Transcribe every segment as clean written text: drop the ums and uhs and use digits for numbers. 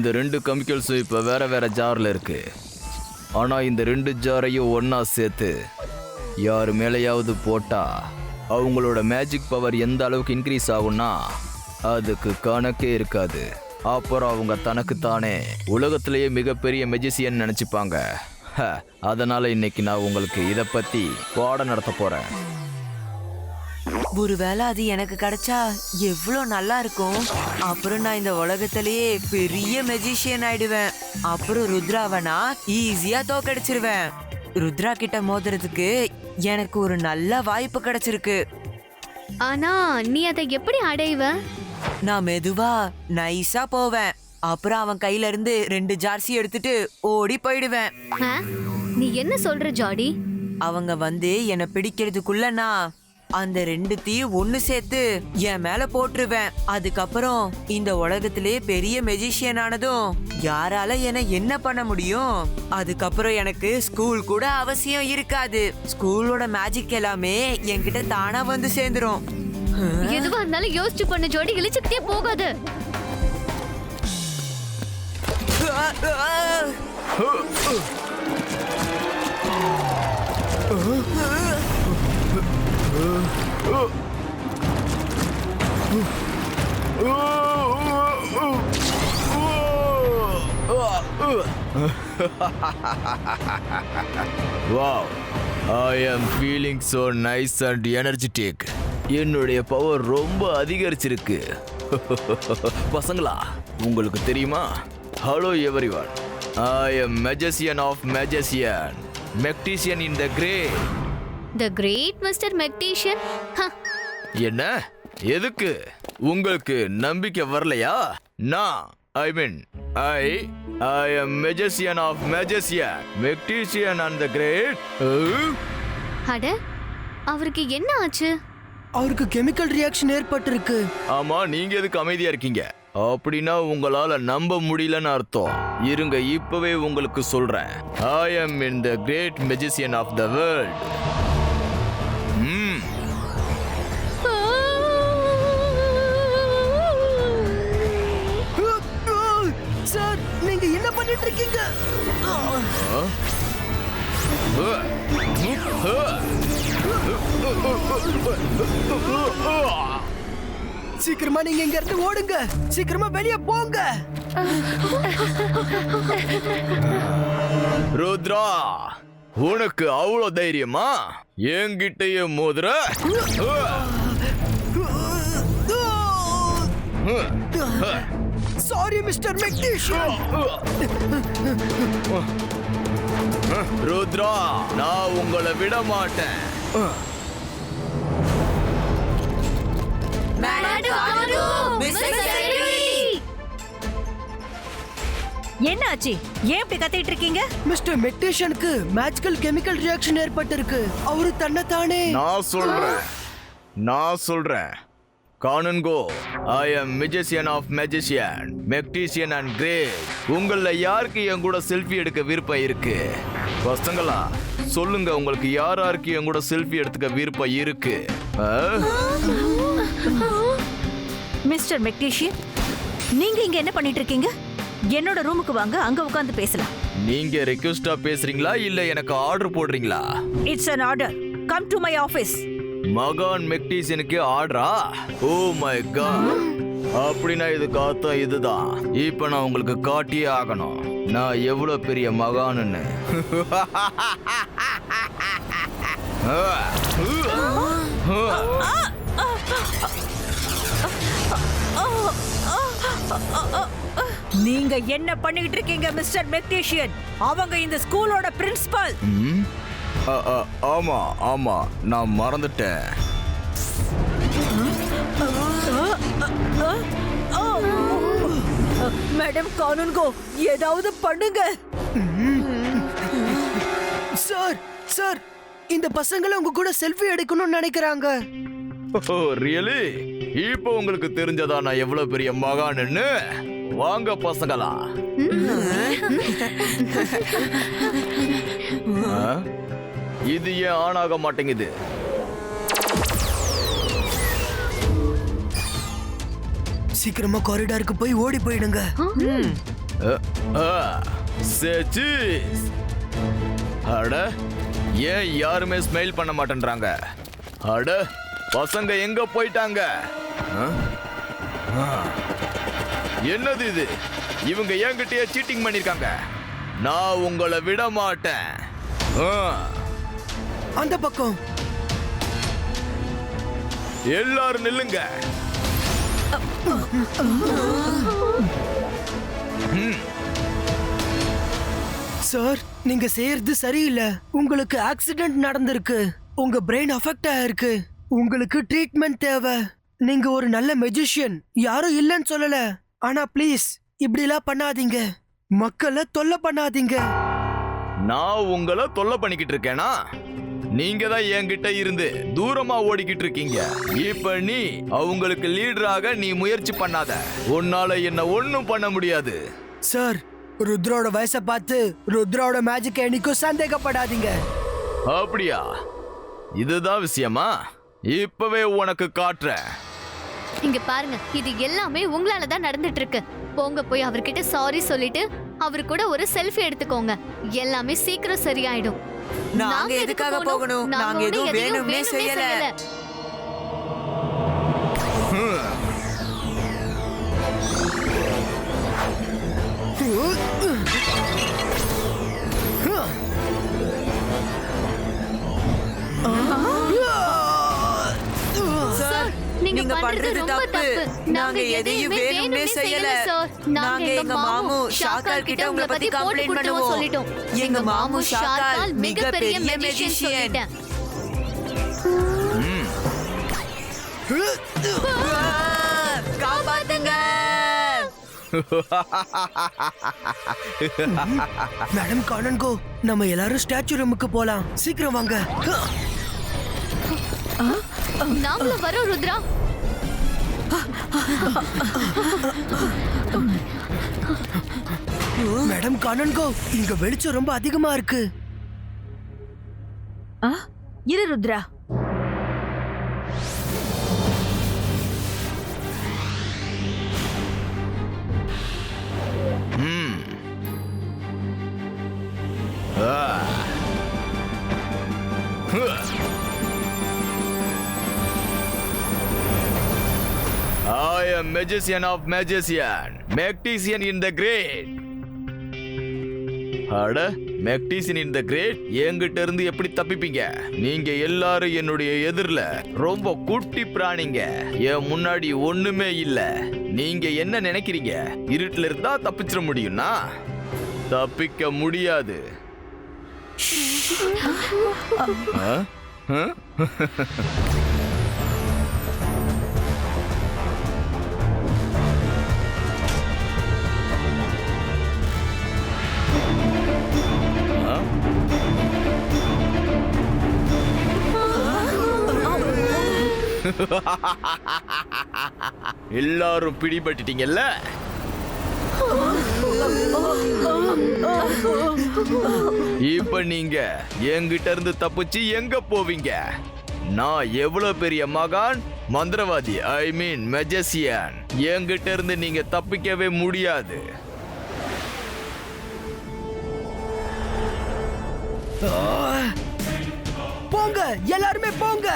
இந்த 2 கெமிக்கல்ஸும் இப்போ வேற வேற ஜாரில் இருக்கு. ஆனால் இந்த 2 ஜாரையும் ஒன்றா சேர்த்து யார் மேலேயாவது போட்டா அவங்களோட மேஜிக் பவர் எந்த அளவுக்கு இன்க்ரீஸ் ஆகும்னா அதுக்கு கணக்கே இருக்காது. அப்புறம் அவங்க தனக்குத்தானே உலகத்திலேயே மிகப்பெரிய மெஜிசியன் நினச்சிப்பாங்க. அதனால இன்னைக்கு நான் உங்களுக்கு இதை பற்றி பாடம் நடத்த போகிறேன். ஒருவேளை அது எனக்கு கிடைச்சா எவ்வளோ நல்லா இருக்கும். அப்புறம் நான் இந்த உலகத்திலேயே பெரிய மெஜிஷியன் ஆயிடுவேன். அப்புறம் ருத்ராவை நான் ஈஸியா தோக்கடிச்சிருவேன். ருத்ரா கிட்ட மோதுறதுக்கு எனக்கு ஒரு நல்ல வாய்ப்பு கிடைச்சிருக்கு. ஆனா நீ அதை எப்படி அடைவ? நான் மெதுவா நைஸா போவேன். அப்புறம் அவன் கையில இருந்து 2 ஜார்சி எடுத்துட்டு ஓடி போயிடுவேன். ஆ? நீ என்ன சொல்ற ஜாடி? அவங்க வந்து என்னை பிடிக்கிறதுக்குள்ள நான் அந்த 2த்தையும் ஒண்ணு சேர்த்து என் மேல போட்டுருவேன். அதுக்கப்புறம் இந்த உலகத்திலே பெரிய மெஜிஷியன் ஆனதும் யாரால என்ன பண்ண முடியும்? அதுக்கப்புறம் எனக்கு ஸ்கூல் கூட அவசியம் இருக்காது. ஸ்கூலோட மேஜிக் எல்லாமே என்கிட்ட தானா வந்து சேர்ந்துரும். எதுவா இருந்தாலும் யோசிச்சு பண்ண ஜோடி, இழிச்சுக்கிட்டே போகாது. Wow, I am feeling so nice and energetic. என்னுடைய பவர் ரொம்ப அதிகரிச்சிருக்கு. பசங்களா, உங்களுக்கு தெரியுமா? Hello everyone, I am magician of magician, Magtician in the Great. The Great Mr. Magtician? என்ன? எதுக்கு? உங்களுக்கு நம்பிக்கை வரலையா? நான் I am magician of magician, Magtician and the Great. அட, அவருக்கு என்ன ஆச்சு? அவருக்கு கெமிக்கல் ரியாக்ஷன் ஏற்பட்டிருக்கு. ஆமா, நீங்க எதுக்கு அமைதியா இருக்கீங்க? அப்படின்னா உங்களால நம்ப முடியலன்னு அர்த்தம். இருங்க, இப்பவே உங்களுக்கு சொல்றேன். I am in the great magician of the world. Sir, நீங்க என்ன பண்ணிட்டு இருக்கீங்க? சீக்கிரமா நீங்க இங்க இருந்து ஓடுங்க. சீக்கிரமா வெளியே போங்க. ருத்ரா, உனக்கு அவ்வளோ தைரியமா? என்கிட்டயே மோதுற? Sorry mister magician. ருத்ரா, நான் உங்களை விட மாட்டேன். என்னாச்சு? ஏன் இப்படி கத்திட்டு இருக்கீங்க? மிஸ்டர் மெக்டிஷியனுக்கு மேஜிக்கல் கெமிக்கல் ரியாக்ஷன் ஏற்பட்டிருக்கு. அவரு தன்னைத்தானே நான் சொல்றேன். காணுங்கோ, I am magician of magician, Magtician and Great. உங்கள யாருக்கு என் கூட செல்ஃபி எடுக்க விருப்பம் இருக்கு? பசங்களா, சொல்லுங்க, உங்களுக்கு யாருக்கு என் கூட செல்ஃபி எடுத்துக்க விருப்பம் இருக்கு? மிஸ்டர் மெக்டிஷியன், நீங்க இங்க என்ன பண்ணிட்டு இருக்கீங்க? என்னோட ரூமுக்கு வாங்க, அங்க உட்கார்ந்து பேசலாம். நீங்க ரெக்வெஸ்டா பேசுறீங்களா இல்ல எனக்கு ஆர்டர் போடுறீங்களா? It's an order. Come to my office. மகான் மெக்டிஷியனுக்கு ஆர்டரா? Oh my God. அப்படின்னா இதுக்கு அர்த்தம் இதுதான். இப்ப நான் உங்களுக்கு காட்டியே ஆகணும் நான் எவ்வளவு பெரிய மகான்னு. நீங்க என்ன பண்ணிட்டு இருக்கீங்க மிஸ்டர் மெக்டிஷியன்? அவங்க இந்த ஸ்கூலோட பிரின்சிபல். ஆமா, நான் மறந்துட்டேன். மேடம் கானுன்கோ, ஏதாவது பண்ணுங்க. சார், இந்த பசங்களை உங்க கூட செல்ஃபி எடுக்கணும்னு நினைக்கிறாங்க. ஓ ரியலி? இப்போ உங்களுக்கு தெரிஞ்சதா நான் எவ்வளவு பெரிய மகான்னு? வாங்க பசங்களா. இது ஏன் ஆன் ஆக மாட்டேங்குது? சீக்கிரமா காரிடாருக்கு போய் ஓடி போயிடுங்க. cheese. அட ஏன் யாருமே ஸ்மைல் பண்ண மாட்டேன்றாங்க? அட பசங்க எங்க போயிட்டாங்க? என்னது இது? இவங்க என்கிட்டயே சீட்டிங் பண்ணிருக்காங்க. நான் உங்களை விட மாட்டேன். அந்த பக்கம் எல்லாரும் நில்லுங்க. சார், நீங்க செய்யறது சரியில்லை. உங்களுக்கு ஆக்சிடென்ட் நடந்திருக்கு. உங்க பிரெயின் அஃபெக்ட் ஆயிருக்கு. உங்களுக்கு ட்ரீட்மெண்ட் தேவை. நீங்க ஒரு நல்ல மெஜிஷியன், யாரும் இல்லைன்னு சொல்லல. ஆனா ப்ளீஸ் இப்படிலாம் பண்ணாதீங்க. மக்களை தொல்லை பண்ணாதீங்க. நான் உங்களை தொல்லை பண்ணிக்கிட்டு இருக்கேனா? நீங்க தான் என்கிட்ட இருந்து தூரமா ஓடிக்கிட்டு இருக்கீங்க. இப்ப நீ அவங்களுக்கு லீடராக நீ முயற்சி பண்ணாத. உன்னால என்ன ஒண்ணும் பண்ண முடியாது. சார், ருத்ரோட வயசை பார்த்து ருத்ரோட மேஜிக் என்னைக்கும் சந்தேகப்படாதீங்க. அப்படியா? இதுதான் விஷயமா? இப்பவே உனக்கு காட்டுறேன். இங்க பாருங்க, இது எல்லாமே உங்களால தான் நடந்துட்டு இருக்கு. போங்க, போய் அவர்கிட்ட சாரி சொல்லிட்டு அவரு கூட ஒரு செல்ஃபி எடுத்துக்கோங்க. எல்லாமே சீக்கிரம் சரியாயிடும். நாங்க எதுக்காக போகணும்? நாங்க எதுவும் வேணும்னே செய்யல. சார், நீங்க பண்றது தப்பு. நாங்க எதையும் வேணும்னே செய்யல சார். நாங்க எங்க மாமு ஷாக்கால் கிட்ட உங்களை பத்தி கம்ப்ளைண்ட் பண்ணுவோம் சொல்லிட்டோம். எங்க மாமு ஷாக்கால் மிகப்பெரிய மேஜிஷியன் சொல்லிட்டேன். காப்பாத்துங்க. மேடம் கானன்கோ, நம்ம எல்லாரும் ஸ்டாச்சு ரூமுக்கு போலாம். சீக்கிரம் வாங்க. நாங்களும் வரோம் ருத்ரா. மேடம் கானன்கோ, இங்க வெளிச்சம் ரொம்ப அதிகமா இருக்கு. இரு Rudra. I am magician of magician, Magtician in the Great. அட, Magtician in the Great, என்கிட்ட இருந்து எப்படி தப்பிப்பீங்க? நீங்க எல்லாரும் என்னுடைய எதிரில ரொம்ப குட்டி பிராணிங்க. என் முன்னாடி ஒண்ணுமே இல்ல. நீங்க என்ன நினைக்கிறீங்க? இருட்டுல இருந்தா தப்பிச்சிட முடியும்னா? தப்பிக்க முடியாது. எல்லாரும் பிடிபட்டுட்டீங்கல்ல? இப்ப நீங்க என்கிட்ட இருந்து தப்பிச்சு எங்க போவீங்க? நான் எவ்வளவு பெரிய மகான் மந்திரவாதி, ஐ மீன் மெஜிஷியன். என்கிட்ட இருந்து நீங்க தப்பிக்கவே முடியாது. போங்க, எல்லாருமே போங்க.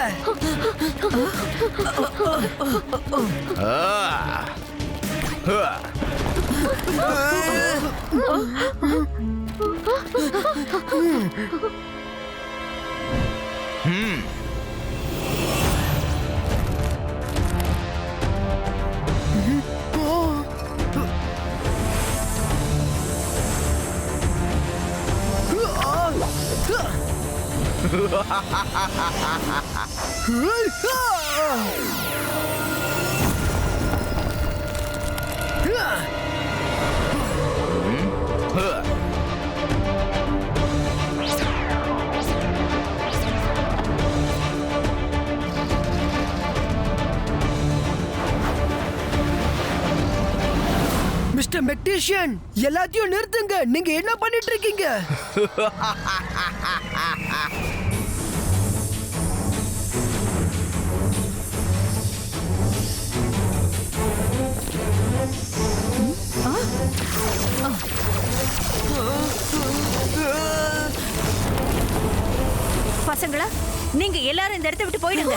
மிஸ்டர் மெக்டீஷியன், எல்லாத்தையும் நிறுத்துங்க. நீங்க என்ன பண்ணிட்டு இருக்கீங்க? பசங்களா, நீங்க எல்லாரும் இந்த இடத்தை விட்டு போயிடுங்க.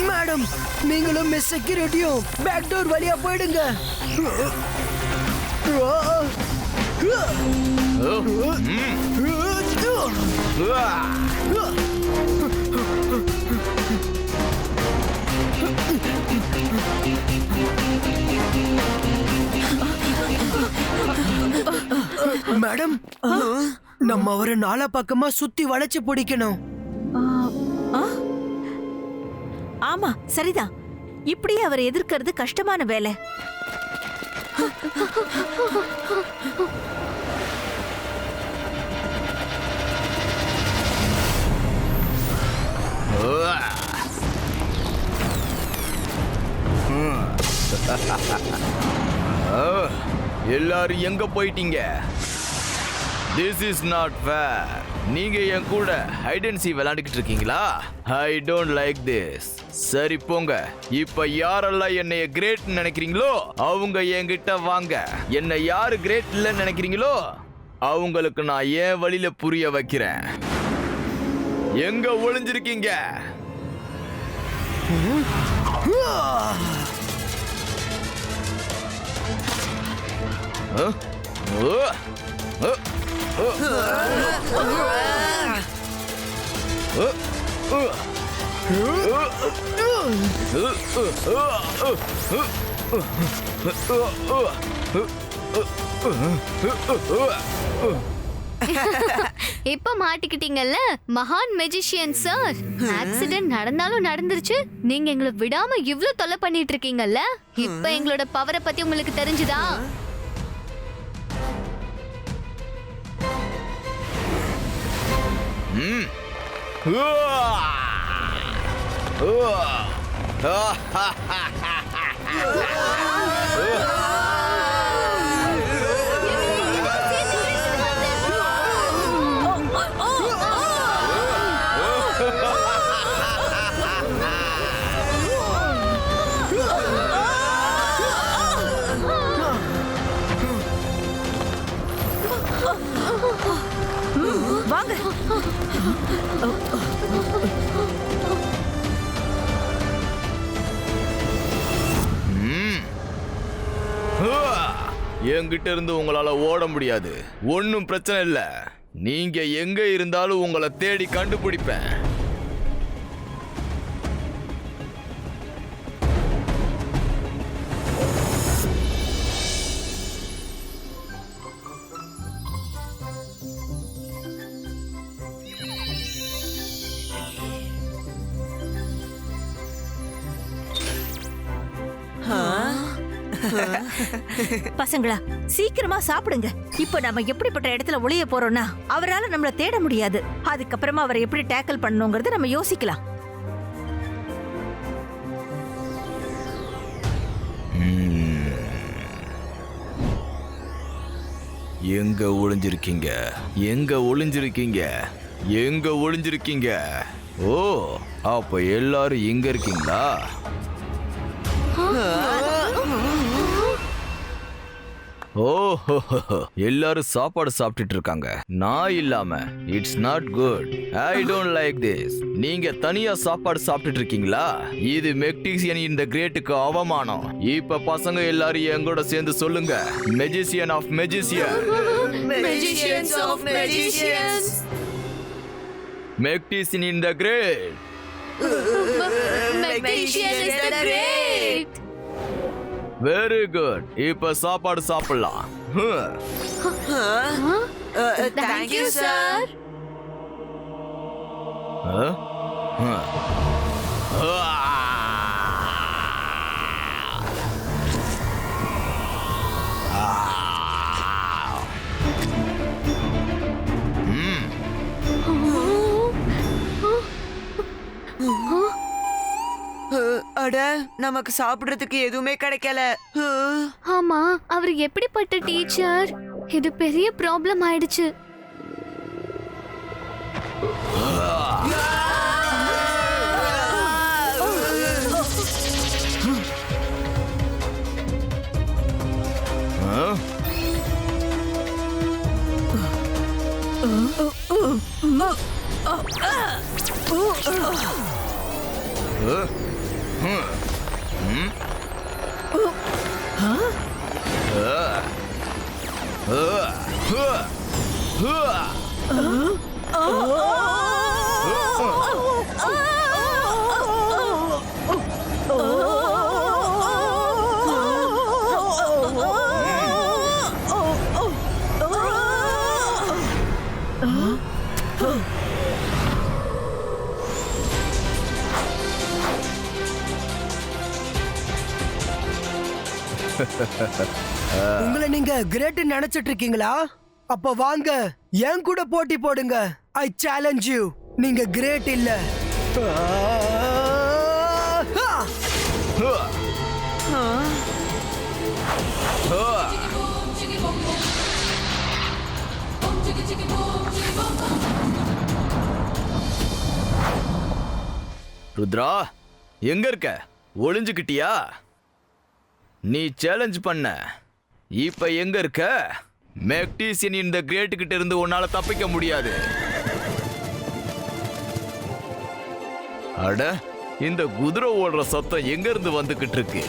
மேடம், நீங்களும் மிஸ் செக்யூரிட்டியும் பேக் டோர் வழியா போயிடுங்க. மேடம், நம்ம அவரை நாலா பக்கமா சுத்தி வளைச்சு பிடிக்கணும். ஆமா, சரிதான். இப்படியே அவரை எதிர்க்கிறது கஷ்டமான வேலை. எல்லாரும் எங்க போயிட்டீங்க? This is not fair. நீங்க என் கூட ஹைட் அண்ட் சீ விளையாண்டுக்கிட்டு இருக்கீங்களா? I don't like this. சரி போங்க. இப்ப யாரெல்லாம் என்னைய கிரேட் நினைக்கிறீங்களோ அவங்க என்கிட்ட வாங்க. என்ன யாரு கிரேட் இல்லைன்னு நினைக்கிறீங்களோ அவங்களுக்கு நான் ஏன் வழியில புரிய வைக்கிறேன். எங்க ஒளிஞ்சிருக்கீங்க? இப்ப மாட்டிக்கிட்டீங்கல்ல மகான் மெஜிஷியன் சார். ஆக்சிடென்ட் நடந்தாலும் நடந்துருச்சு, நீங்க எங்களை விடாம இவ்ளோ தொல்லை பண்ணிட்டு இருக்கீங்கல்ல. இப்ப எங்களோட பவரை பத்தி உங்களுக்கு தெரிஞ்சுதா? வாங்க. என்கிட்ட இருந்து உங்களால ஓட முடியாது. ஒன்னும் பிரச்சனை இல்ல. நீங்க எங்க இருந்தாலும் உங்களை தேடி கண்டுபிடிப்பேன். பசங்களா, சீக்கிரமா சாப்பிடுங்க. இப்போ நம்ம எப்படிப்பட்ட இடத்துல ஒளிய போறோம்னா அவரால நம்மள தேட முடியாது. அதுக்கப்புறமா அவரை எப்படி டேக்கிள் பண்ணணுங்கிறத நம்ம யோசிக்கலாம். எங்க ஒளிஞ்சிருக்கீங்க? எங்க ஒளிஞ்சிருக்கீங்க? எங்க ஒளிஞ்சிருக்கீங்க? ஓ, அப்ப எல்லாரும் இங்க இருக்கீங்களா? ஓ, எல்லாரும் சாப்பாடு சாப்பிட்டுட்டு இருக்காங்க, நான் இல்லாம. It's not good. I don't like this. நீங்க தனியா சாப்பாடு சாப்பிட்டுட்டு இருக்கீங்களா? இது மெக்டிஷியன் இந்த கிரேட்டுக்கு அவமானம். இப்ப பசங்க எல்லாரும் எங்கூட சேர்ந்து சொல்லுங்க, magician of magician. Magicians of magicians. Magician in the great. Magician is the great. Very good. இப்ப சாப்பாடு சாப்பிடலாம். Thank you, sir. அட நமக்கு சாப்பிடுறதுக்கு எதுவுமே கிடைக்கல. ஆமா, அவர் எப்படிப்பட்ட டீச்சர்? இது பெரிய ப்ராப்ளம் ஆயிடுச்சு. உங்களை நீங்க கிரேட் நினைச்சிட்டு இருக்கீங்களா? அப்ப வாங்க என் கூட போட்டி போடுங்க. ஐ சேலஞ்ச் யூ. நீங்க கிரேட் இல்ல. ருத்ரா, எங்க இருக்க? ஒளிஞ்சுக்கிட்டியா? நீ சேலஞ்ச் பண்ண, இப்ப எங்க இருக்க? மேக்டீசியன் இந்த கிரேட் கிட்ட இருந்து உன்னால தப்பிக்க முடியாது. அட, இந்த குதிரை ஓடுற சத்தம் எங்க இருந்து வந்துகிட்டு இருக்கு?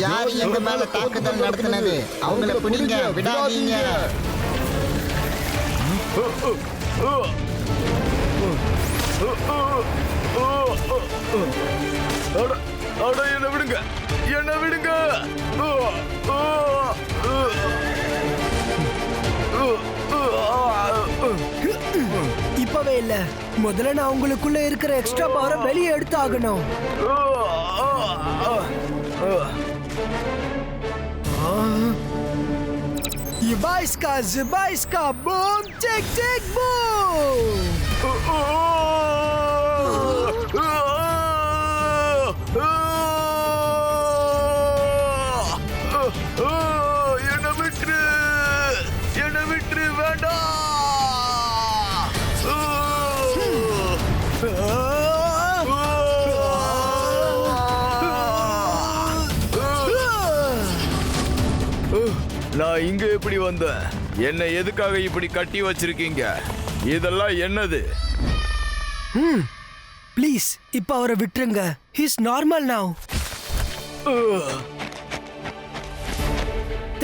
யார் எங்க மேல தாக்குதல் நடத்தினது? அவங்கள பிடிங்க, விடாதீங்க. என்ன விடுங்க, என்ன விடுங்க. இப்பவே இல்ல, முதல்ல நான் உங்களுக்குள்ள இருக்கிற எக்ஸ்ட்ரா பவரை வெளியே எடுத்து ஆகணும். Zibaiska, boom, tick, tick, boom! என்ன விட்டு வேண்டாம். நான் இங்க எப்படி வந்தேன்? என்ன எதுக்காக இப்படி கட்டி வச்சிருக்கீங்க? இதெல்லாம் என்னது? ப்ளீஸ் இப்ப அவரை விட்டுருங்க. He's normal now.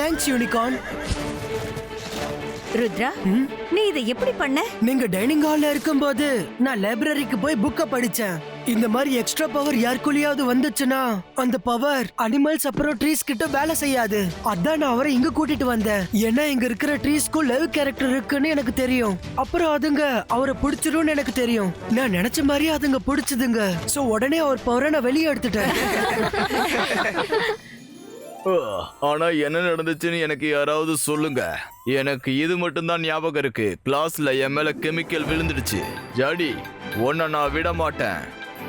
Thanks unicorn. Rudra, நீ இதை எப்படி பண்ண? நீங்க டைனிங் ஹால்ல இருக்கும்போது நான் லைப்ரரிக்கு போய் புக்க படிச்சேன். இந்த மாதிரி எக்ஸ்ட்ரா பவர் யாருக்குள்ளயாவது வந்துச்சுன்னா அந்த பவர் அனிமல்ஸ் அப்புறம் ட்ரீஸ் கிட்ட வேலை செய்யாது. அதான் நான் அவரை இங்க கூட்டிட்டு வந்தேன். ஏன்னா இங்க இருக்கிற ட்ரீஸ்க்கும் லைவ் கேரக்டர் இருக்குன்னு எனக்கு தெரியும். அப்புறம் அதுங்க அவரை பிடிச்சிரும்னு எனக்கு தெரியும். நான் நினைச்ச மாதிரி அதுங்க பிடிச்சதுங்க. சோ உடனே அவர் பவரை நான் வெளியே எடுத்துட்டேன். ஆனா என்ன நடந்துச்சுன்னு எனக்கு யாராவது சொல்லுங்க. எனக்கு இது மட்டும் தான் ஞாபகம் இருக்கு. கிளாஸ்ல என் மேல கெமிக்கல் விழுந்துடுச்சு. ஜாடி, உன்னை நான் விட மாட்டேன்.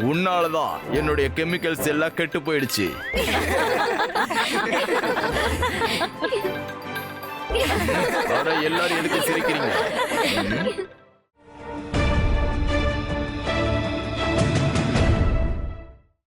உன்னாலதான் என்னுடைய கெமிக்கல்ஸ் எல்லாம் கெட்டு போயிடுச்சு. எல்லாரும் எதுக்கு சிரிக்கிறீங்க?